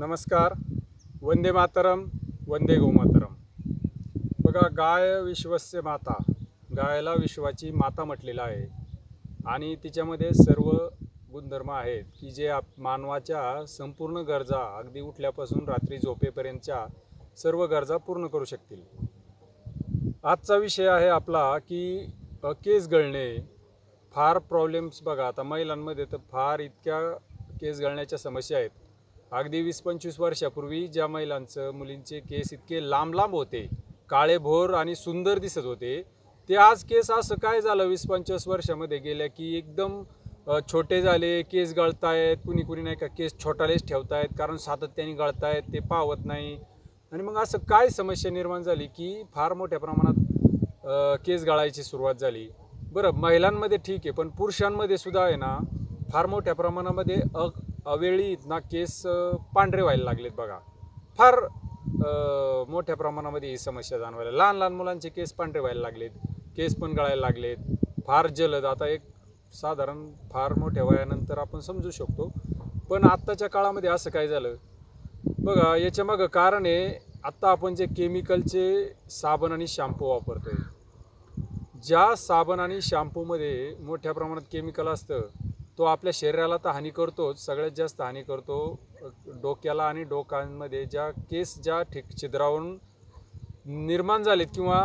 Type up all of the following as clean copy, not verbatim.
नमस्कार. वंदे मातरम, वंदे गोमातरम. बघा, गाय विश्वस्य माता, गायला विश्वाची माता म्हटलेलं आहे आणि तिच्यामध्ये सर्व गुणधर्म आहेत की जे मानवाच्या संपूर्ण गरजा अगदी उठल्यापासून रात्री झोपेपर्यंतच्या सर्व गरजा पूर्ण करू शकतील. आजचा विषय आहे आपला की केस गळणे. फार प्रॉब्लेम्स बघा, आता महिलांमध्ये तर फार इतक्या केस गळण्याच्या समस्या आहेत. अगदी 20-25 वर्षापूर्वी ज्या महिलांचं मुलींचे केस इतके लांब लांब होते, काळेभोर आणि सुंदर दिसत होते, ते आज केस असं काय झालं 20-25 वर्षामध्ये गेल्या की एकदम छोटे झाले, केस गळतायत. कुणी नाही का केस छोटालेच ठेवतायत कारण सातत्याने गळतायत, ते पावत नाही. आणि मग असं काय समस्या निर्माण झाली की फार मोठ्या प्रमाणात केस गळायची सुरुवात झाली. बरं, महिलांमध्ये ठीक आहे, पण पुरुषांमध्ये सुद्धा आहे ना फार मोठ्या प्रमाणामध्ये अवेळी ना केस पांढरे व्हायला लागलेत. बघा, फार मोठ्या प्रमाणामध्ये ही समस्या जाणवायला. लहान लहान मुलांचे केस पांढरे व्हायला लागलेत, केस पण गळायला लागलेत फार जलद. आता एक साधारण फार मोठ्या वयानंतर आपण समजू शकतो, पण आत्ताच्या काळामध्ये असं काय झालं बघा. याच्या मागं कारण आहे, आत्ता आपण जे केमिकलचे साबण आणि शॅम्पू वापरतोय. ज्या साबण आणि शॅम्पूमध्ये मोठ्या प्रमाणात केमिकल असतं, तो आपल्या शरीराला तर हानी करतोच, सगळ्यात जास्त हानी करतो डोक्याला आणि डोक्यांमध्ये ज्या छिद्रावरून निर्माण झालेत किंवा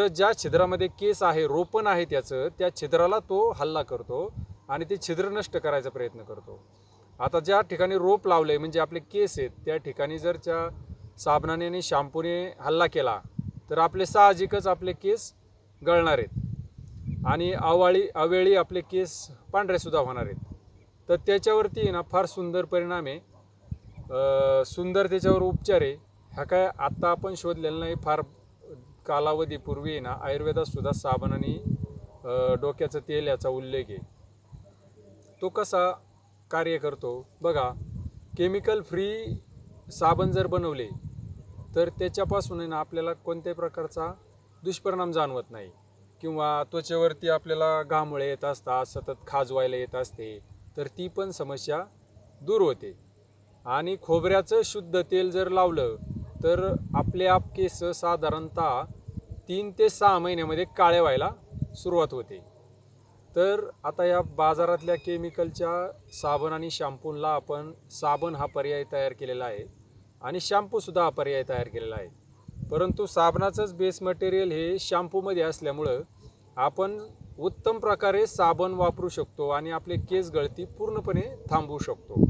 ज्या छिद्रामध्ये केस आहे, रोपण आहे त्याचं, त्या छिद्राला तो हल्ला करतो आणि ते छिद्र नष्ट करायचा प्रयत्न करतो. आता ज्या ठिकाणी रोप लावले म्हणजे आपले केस आहेत, त्या ठिकाणी जर त्या साबणाने आणि शॅम्पूने हल्ला केला तर आपले साहजिकच आपले केस गळणार आहेत आणि अवेळी आपले केस पांढरे सुद्धा होणार आहेत. तर त्याच्यावरती ना फार सुंदर परिणाम आहे, सुंदर त्याच्यावर उपचार आहे. ह्या काय आत्ता आपण शोधलेलं नाही, फार कालावधीपूर्वी आहे ना आयुर्वेदात सुद्धा साबण आणि डोक्याचं तेल याचा उल्लेख आहे. तो कसा कार्य करतो बघा. केमिकल फ्री साबण जर बनवले तर त्याच्यापासून आहे ना आपल्याला कोणत्याही प्रकारचा दुष्परिणाम जाणवत नाही किंवा त्वचेवरती आपल्याला घामोळे येत असतात, सतत खाजवायला येत असते, तर ती पण समस्या दूर होते. आणि खोबऱ्याचं शुद्ध तेल जर लावलं तर आपले आप केस साधारणतः 3 ते 6 महिन्यामध्ये काळे व्हायला सुरुवात होते. तर आता या बाजारातल्या केमिकलच्या साबण आणि शॅम्पूला आपण साबण हा पर्याय तयार केलेला आहे आणि शॅम्पूसुद्धा हा पर्याय तयार केलेला आहे. परंतु साबणाचंच बेस मटेरियल हे शॅम्पूमध्ये असल्यामुळं आपण उत्तम प्रकारे साबण वापरू शकतो आणि आपले केस गळती पूर्णपणे थांबवू शकतो.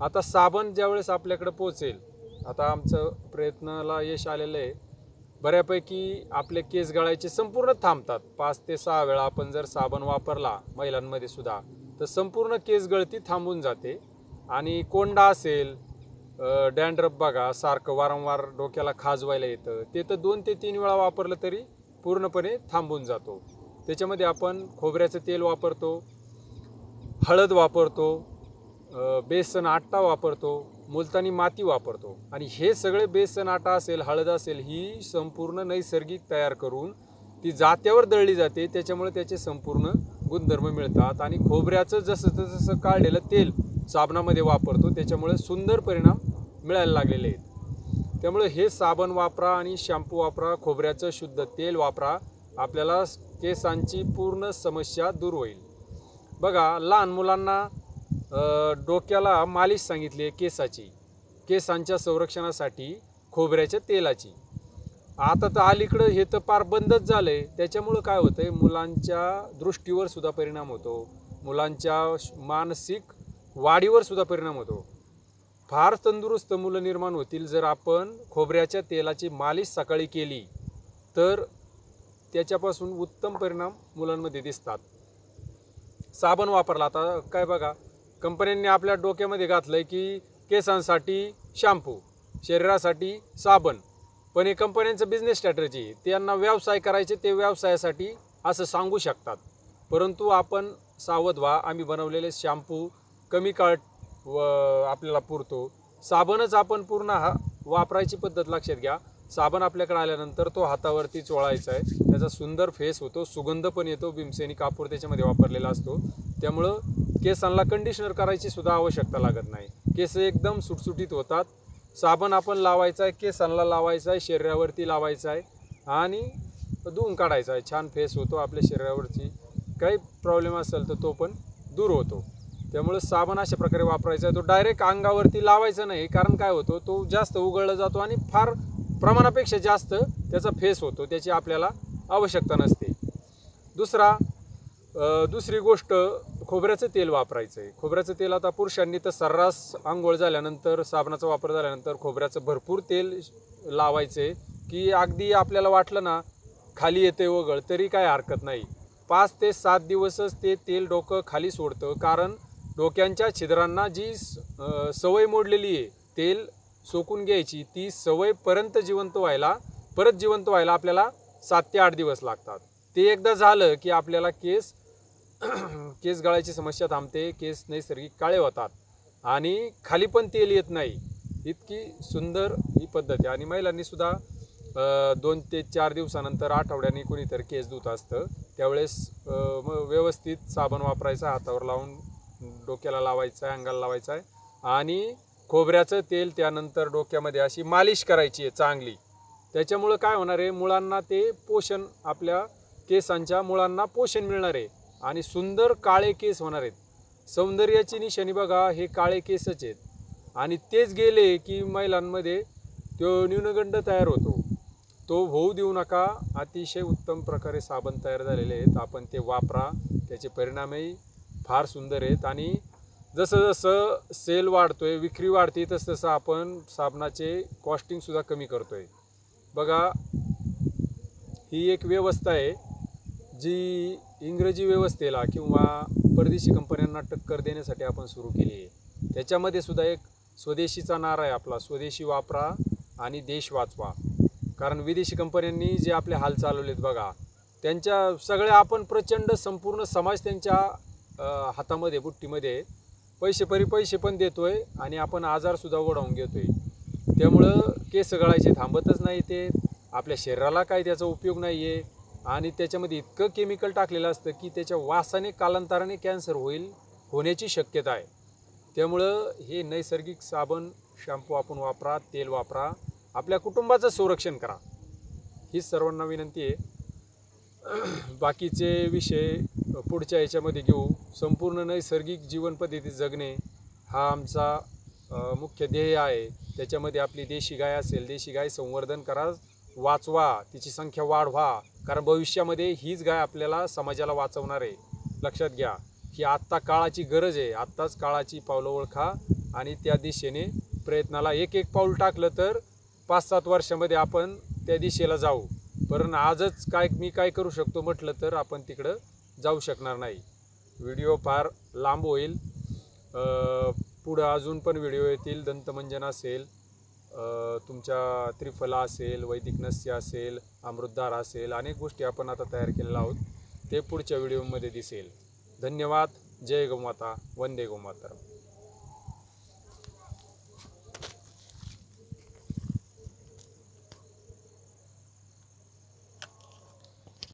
आता साबण ज्यावेळेस आपल्याकडे पोहोचेल, आता आमचं प्रयत्नाला यश आलेलं आहे, बऱ्यापैकी आपले केस गळायचे संपूर्ण थांबतात. 5 ते 6 वेळा आपण जर साबण वापरला महिलांमध्ये सुद्धा तर संपूर्ण केस गळती थांबून जाते. आणि कोंडा असेल, डॅन्ड्रफ बघा, सारखं वारंवार डोक्याला खाजवायला येतं, ते तर 2 ते 3 वेळा वापरलं तरी पूर्णपणे थांबून जातो. त्याच्यामध्ये आपण खोबऱ्याचं तेल वापरतो, हळद वापरतो, बेसन आटा वापरतो, मुलतानी माती वापरतो. आणि हे सगळे बेसन आटा असेल, हळद असेल, ही संपूर्ण नैसर्गिक तयार करून ती जात्यावर दळली जाते. त्याच्यामुळे त्याचे संपूर्ण गुणधर्म मिळतात. आणि खोबऱ्याचं जसं काढलेलं तेल साबणामध्ये वापरतो, त्याच्यामुळे सुंदर परिणाम मिळायला लागलेले आहेत. त्यामुळे हे साबण वापरा आणि शॅम्पू वापरा, खोबऱ्याचं शुद्ध तेल वापरा, आपल्याला केसांची पूर्ण समस्या दूर होईल. बघा, लहान मुलांना डोक्याला मालिश सांगितली आहे केसांच्या संरक्षणासाठी खोबऱ्याच्या तेलाची. आता तर अलीकडं हे तर फार बंदच झालं आहे. त्याच्यामुळं काय होतं आहे, मुलांच्या दृष्टीवर सुद्धा परिणाम होतो, मुलांच्या मानसिक वाढीवर सुद्धा परिणाम होतो. फार तंदुरुस्त मुलं निर्माण होतील जर आपण खोबऱ्याच्या तेलाची मालिश सकाळी केली तर त्याच्यापासून उत्तम परिणाम मुलांमध्ये दिसतात. साबण वापरला, आता काय बघा, कंपन्यांनी आपल्या डोक्यामध्ये घातलंय की केसांसाठी शॅम्पू, शरीरासाठी साबण. पण हे कंपन्यांचं बिझनेस स्ट्रॅटेजी, त्यांना व्यवसाय करायचे, ते व्यवसायासाठी असं सांगू शकतात. परंतु आपण सावध व्हा. आम्ही बनवलेले शॅम्पू कमी काळ आपल्याला पुरतो. साबणच आपण पूर्ण वापरायची पद्धत लक्षात घ्या. साबण आपल्याकडे आल्यानंतर तो हातावरती चोळायचा आहे, त्याचा सुंदर फेस होतो, सुगंध पण येतो, भीमसेनी कापूर त्याच्यामध्ये वापरलेला असतो. त्यामुळं केसांना कंडिशनर करायची सुद्धा आवश्यकता लागत नाही. केस एकदम सुटसुटीत होतात. साबण आपण लावायचा आहे, केसांना लावायचा आहे, शरीरावरती लावायचा आहे आणि धुवून काढायचा आहे. छान फेस होतो. आपल्या शरीरावरची काही प्रॉब्लेम असेल तर तो पण दूर होतो. त्यामुळे साबण अशा प्रकारे वापरायचा आहे. तो डायरेक्ट अंगावरती लावायचा नाही, कारण काय होतं, तो जास्त उघळला जातो आणि फार प्रमाणापेक्षा जास्त त्याचा फेस होतो. त्याची आपल्याला आवश्यकता नसते. दुसरी गोष्ट, खोबऱ्याचं तेल वापरायचं आहे. खोबऱ्याचं तेल आता पुरुषांनी तर सर्रास आंघोळ झाल्यानंतर, साबणाचा वापर झाल्यानंतर खोबऱ्याचं भरपूर तेल लावायचं आहे, की अगदी आपल्याला वाटलं ना खाली येते वगळ तरी काय हरकत नाही. 5 ते 7 दिवसच ते तेल डोकं खाली सोडतं, कारण डोक्यांच्या छिद्रांना जी सवय मोडलेली आहे तेल सोकून घ्यायची, ती सवय परत जिवंत व्हायला आपल्याला 7 ते 8 दिवस लागतात. ते एकदा झालं की आपल्याला केस गळायची समस्या थांबते, केस नैसर्गिक काळे होतात आणि खाली पण तेल येत नाही. इतकी सुंदर ही पद्धत आहे. आणि महिलांनी सुद्धा 2 ते 4 दिवसानंतर, आठवड्याने कोणीतरी केस धुत असतं, त्यावेळेस व्यवस्थित साबण वापरायचा, हातावर लावून डोक्याला लावायचा आहे, अंगाला लावायचा आहे आणि खोबऱ्याचं तेल त्यानंतर डोक्यामध्ये अशी मालिश करायची आहे चांगली. त्याच्यामुळं काय होणार आहे, मुळांना ते पोषण, आपल्या केसांच्या मुळांना पोषण मिळणार आहे आणि सुंदर काळे केस होणार आहेत. सौंदर्याची निशाणी बघा, हे काळे केसच आहेत. आणि तेच गेले की महिलांमध्ये तो न्यूनगंड तयार होतो. तो होऊ देऊ नका. अतिशय उत्तम प्रकारे साबण तयार झालेले आहेत. आपण ते वापरा. त्याचे परिणामही फार सुंदर आहेत. आणि जसं जसं सेल वाढतोय, विक्री वाढते, तसं तसं आपण साबणाचे कॉस्टिंगसुद्धा कमी करतोय. बघा, ही एक व्यवस्था आहे जी इंग्रजी व्यवस्थेला किंवा परदेशी कंपन्यांना टक्कर देण्यासाठी आपण सुरू केली आहे. त्याच्यामध्ये सुद्धा एक स्वदेशीचा नारा आहे आपला, स्वदेशी वापरा आणि देश वाचवा. कारण विदेशी कंपन्यांनी जे आपले हाल चालवलेत बघा, त्यांच्या सगळ्या आपण प्रचंड संपूर्ण समाज त्यांच्या हातामध्ये, बुट्टीमध्ये पैसे पण देतोय आणि आपण आजारसुद्धा ओढावून घेतोय. त्यामुळं केस गळायचे थांबतच नाही. ते आपल्या शरीराला काही त्याचा उपयोग नाही आहे आणि त्याच्यामध्ये इतकं केमिकल टाकलेलं असतं की त्याच्या वासाने कालांतराने कॅन्सर होण्याची शक्यता आहे. त्यामुळं हे नैसर्गिक साबण, शॅम्पू आपण वापरा, तेल वापरा, आपल्या कुटुंबाचं संरक्षण करा, ही सर्वांना विनंती आहे. बाकीचे विषय पुढच्या याच्यामध्ये घेऊ. संपूर्ण नैसर्गिक जीवनपद्धती जगणे हा आमचा मुख्य ध्येय आहे. त्याच्यामध्ये आपली देशी गाय असेल, देशी गाय संवर्धन करा, वाचवा, तिची संख्या वाढवा, कारण भविष्यामध्ये हीच गाय आपल्याला, समाजाला वाचवणार आहे. लक्षात घ्या, ही आत्ता काळाची गरज आहे. आत्ताच काळाची पावलं ओळखा आणि त्या दिशेने प्रयत्नाला एक पाऊल टाकलं तर 5-7 वर्षामध्ये आपण त्या दिशेला जाऊ. पण आजच मी काय करू शकतो म्हटलं तर आपण तिकडं जाऊ शकणार नाही. व्हिडिओ फार लांब होईल. पुढं अजून पण व्हिडिओ येतील. दंतमंजन असेल, तुमच्या त्रिफला असेल, वैदिक नस्य असेल, अमृतधार असेल, अनेक गोष्टी आपण आता तयार केलेल्या आहोत. ते पुढच्या व्हिडिओमध्ये दिसेल. धन्यवाद. जय गोमाता. वंदे गोमातरम.